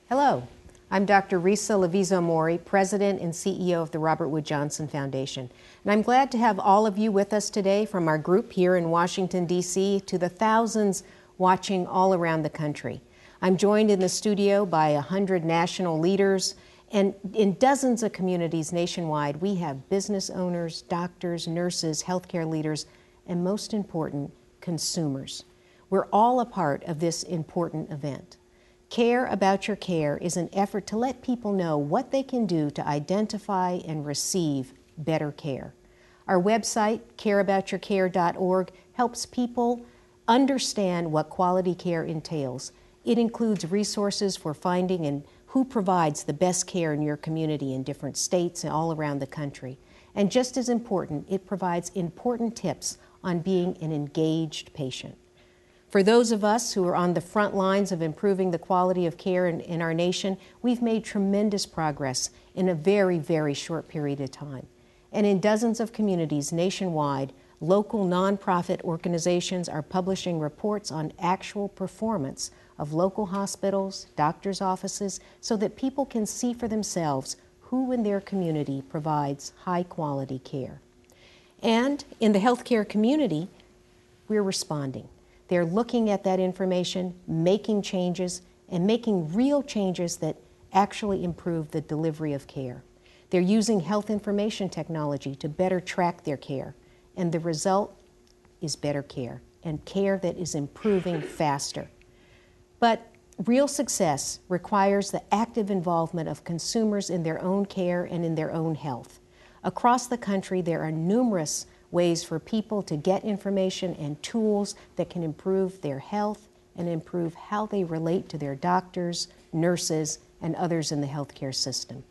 Hello, I'm Dr. Risa Lavizzo-Mourey, President and CEO of the Robert Wood Johnson Foundation. And I'm glad to have all of you with us today, from our group here in Washington, D.C., to the thousands watching all around the country. I'm joined in the studio by 100 national leaders, and in dozens of communities nationwide, we have business owners, doctors, nurses, healthcare leaders, and most important, consumers. We're all a part of this important event. Care About Your Care is an effort to let people know what they can do to identify and receive better care. Our website, careaboutyourcare.org, helps people understand what quality care entails. It includes resources for finding and who provides the best care in your community in different states and all around the country. And just as important, it provides important tips on being an engaged patient. For those of us who are on the front lines of improving the quality of care in our nation, we've made tremendous progress in a very, very short period of time. And in dozens of communities nationwide, local nonprofit organizations are publishing reports on actual performance of local hospitals, doctors' offices, so that people can see for themselves who in their community provides high-quality care. And in the healthcare community, we're responding. They're looking at that information, making changes, and making real changes that actually improve the delivery of care. They're using health information technology to better track their care, and the result is better care, and care that is improving faster. But real success requires the active involvement of consumers in their own care and in their own health. Across the country, there are numerous ways for people to get information and tools that can improve their health and improve how they relate to their doctors, nurses, and others in the healthcare system.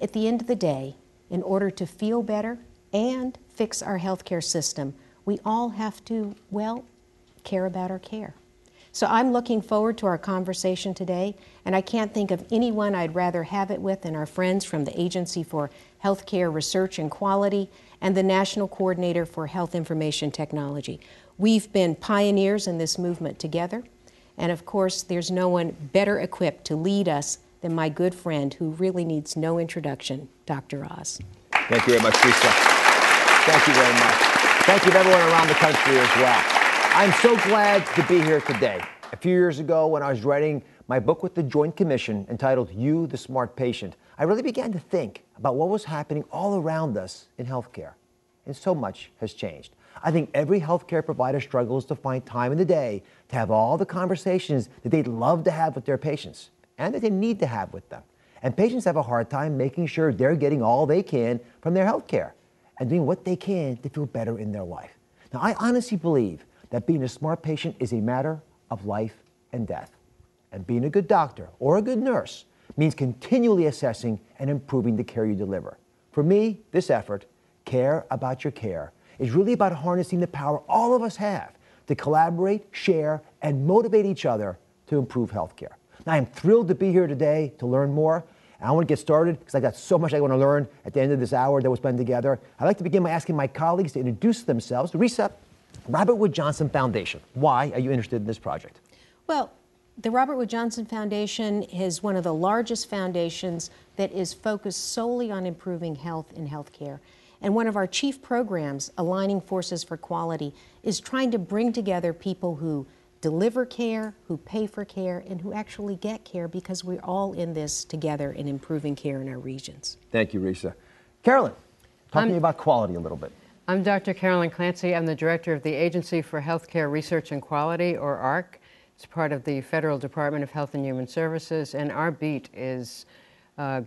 At the end of the day, in order to feel better and fix our healthcare system, we all have to, well, care about our care. So I'm looking forward to our conversation today, and I can't think of anyone I'd rather have it with than our friends from the Agency for Healthcare Research and Quality and the National Coordinator for Health Information Technology. We've been pioneers in this movement together, and of course, there's no one better equipped to lead us than my good friend who really needs no introduction, Dr. Oz. Thank you very much, Lisa. Thank you very much. Thank you to everyone around the country as well. I'm so glad to be here today. A few years ago, when I was writing my book with the Joint Commission entitled You, the Smart Patient, I really began to think about what was happening all around us in healthcare. And so much has changed. I think every healthcare provider struggles to find time in the day to have all the conversations that they'd love to have with their patients and that they need to have with them. And patients have a hard time making sure they're getting all they can from their healthcare and doing what they can to feel better in their life. Now, I honestly believe that being a smart patient is a matter of life and death. And being a good doctor or a good nurse means continually assessing and improving the care you deliver. For me, this effort, Care About Your Care, is really about harnessing the power all of us have to collaborate, share, and motivate each other to improve healthcare. Now, I'm thrilled to be here today to learn more. And I want to get started because I got so much I want to learn at the end of this hour that we'll spend together. I'd like to begin by asking my colleagues to introduce themselves. Risa, Robert Wood Johnson Foundation. Why are you interested in this project? Well, the Robert Wood Johnson Foundation is one of the largest foundations that is focused solely on improving health in healthcare. And one of our chief programs, Aligning Forces for Quality, is trying to bring together people who deliver care, who pay for care, and who actually get care, because we're all in this together in improving care in our regions. Thank you, Risa. Carolyn, talk to me about quality a little bit. I'm Dr. Carolyn Clancy. I'm the director of the Agency for Healthcare Research and Quality, or AHRQ. It's part of the Federal Department of Health and Human Services, and our beat is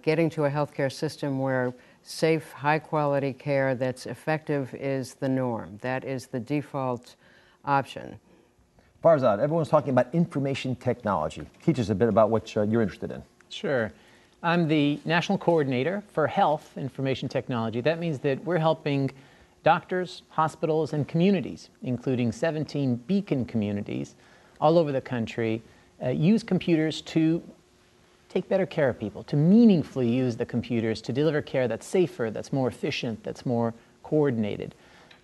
getting to a healthcare system where safe, high-quality care that's effective is the norm. That is the default option. Farzad, everyone's talking about information technology. Teach us a bit about what you're interested in. Sure. I'm the National Coordinator for Health Information Technology. That means that we're helping doctors, hospitals, and communities, including 17 beacon communities all over the country, use computers to take better care of people, to meaningfully use the computers to deliver care that's safer, that's more efficient, that's more coordinated.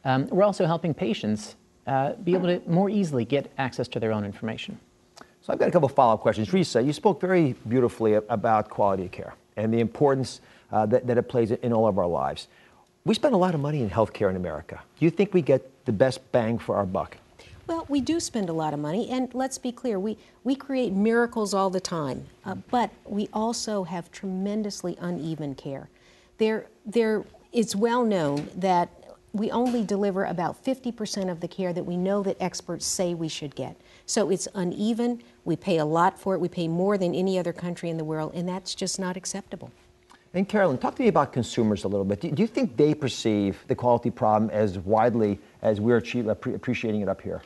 We're also helping patients be able to more easily get access to their own information. So I've got a couple of follow-up questions. Risa, you spoke very beautifully about quality of care and the importance that it plays in all of our lives. We spend a lot of money in healthcare in America. Do you think we get the best bang for our buck? Well, we do spend a lot of money, and let's be clear, we create miracles all the time, but we also have tremendously uneven care. It's well known that we only deliver about 50% of the care that we know that experts say we should get. So it's uneven, we pay a lot for it, we pay more than any other country in the world, and that's just not acceptable. And Carolyn, talk to me about consumers a little bit. Do you think they perceive the quality problem as widely as we're appreciating it up here?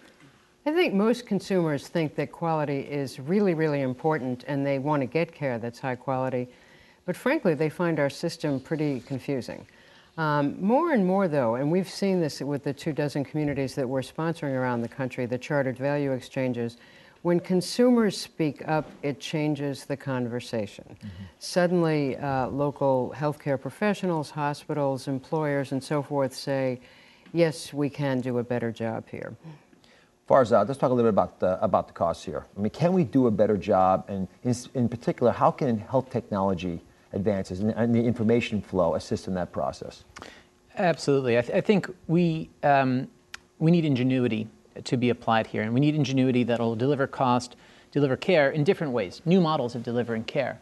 I think most consumers think that quality is really, really important and they want to get care that's high quality. But frankly, they find our system pretty confusing. More and more though, and we've seen this with the 24 communities that we're sponsoring around the country, the chartered value exchanges, when consumers speak up, it changes the conversation. Mm-hmm. Suddenly, local healthcare professionals, hospitals, employers, and so forth say, yes, we can do a better job here. Farzad, let's talk a little bit about the costs here. I mean, can we do a better job? And in particular, how can health technology advances and the information flow assist in that process? Absolutely. I think we need ingenuity to be applied here, and we need ingenuity that'll deliver care in different ways, new models of delivering care,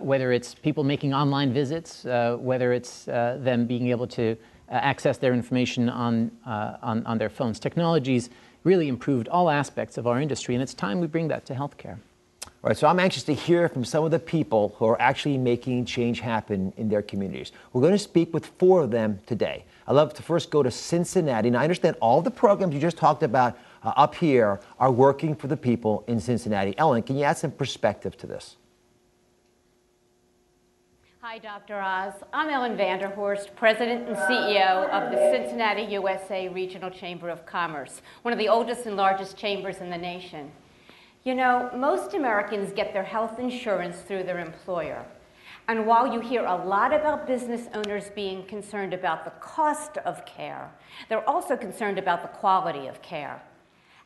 whether it's people making online visits, whether it's them being able to access their information on their phones. Technology's really improved all aspects of our industry, and it's time we bring that to healthcare. All right, so I'm anxious to hear from some of the people who are actually making change happen in their communities. We're going to speak with 4 of them today. I'd love to first go to Cincinnati. Now, I understand all the programs you just talked about up here are working for the people in Cincinnati. Ellen, can you add some perspective to this? Hi, Dr. Oz. I'm Ellen Vanderhorst, President and CEO of the Cincinnati, USA Regional Chamber of Commerce, one of the oldest and largest chambers in the nation. You know, most Americans get their health insurance through their employer. And while you hear a lot about business owners being concerned about the cost of care, they're also concerned about the quality of care.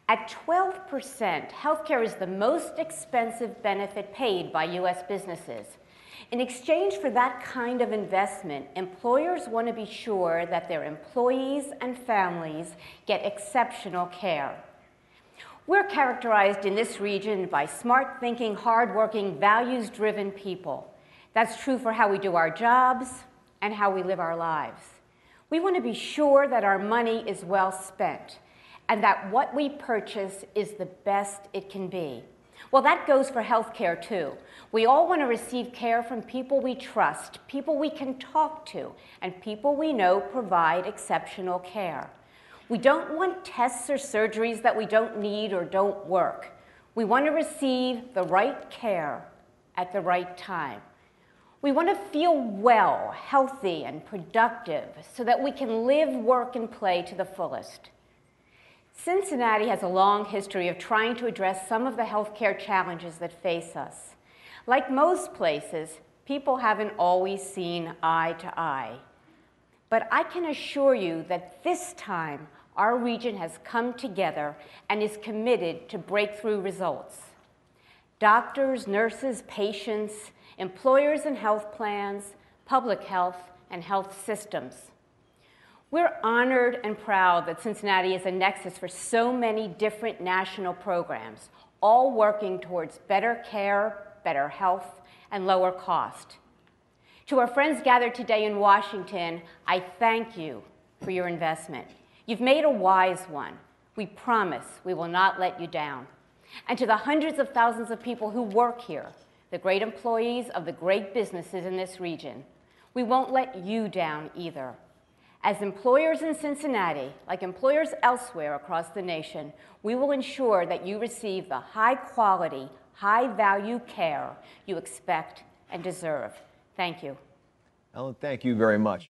At 12%, healthcare is the most expensive benefit paid by U.S. businesses. In exchange for that kind of investment, employers want to be sure that their employees and families get exceptional care. We're characterized in this region by smart-thinking, hard-working, values-driven people. That's true for how we do our jobs and how we live our lives. We want to be sure that our money is well spent and that what we purchase is the best it can be. Well, that goes for healthcare too. We all want to receive care from people we trust, people we can talk to, and people we know provide exceptional care. We don't want tests or surgeries that we don't need or don't work. We want to receive the right care at the right time. We want to feel well, healthy, and productive so that we can live, work, and play to the fullest. Cincinnati has a long history of trying to address some of the healthcare challenges that face us. Like most places, people haven't always seen eye to eye. But I can assure you that this time, our region has come together and is committed to breakthrough results. Doctors, nurses, patients, employers and health plans, public health, and health systems. We're honored and proud that Cincinnati is a nexus for so many different national programs, all working towards better care, better health, and lower cost. To our friends gathered today in Washington, I thank you for your investment. You've made a wise one. We promise we will not let you down. And to the hundreds of thousands of people who work here, the great employees of the great businesses in this region, we won't let you down either. As employers in Cincinnati, like employers elsewhere across the nation, we will ensure that you receive the high-quality, high-value care you expect and deserve. Thank you. Ellen, thank you very much.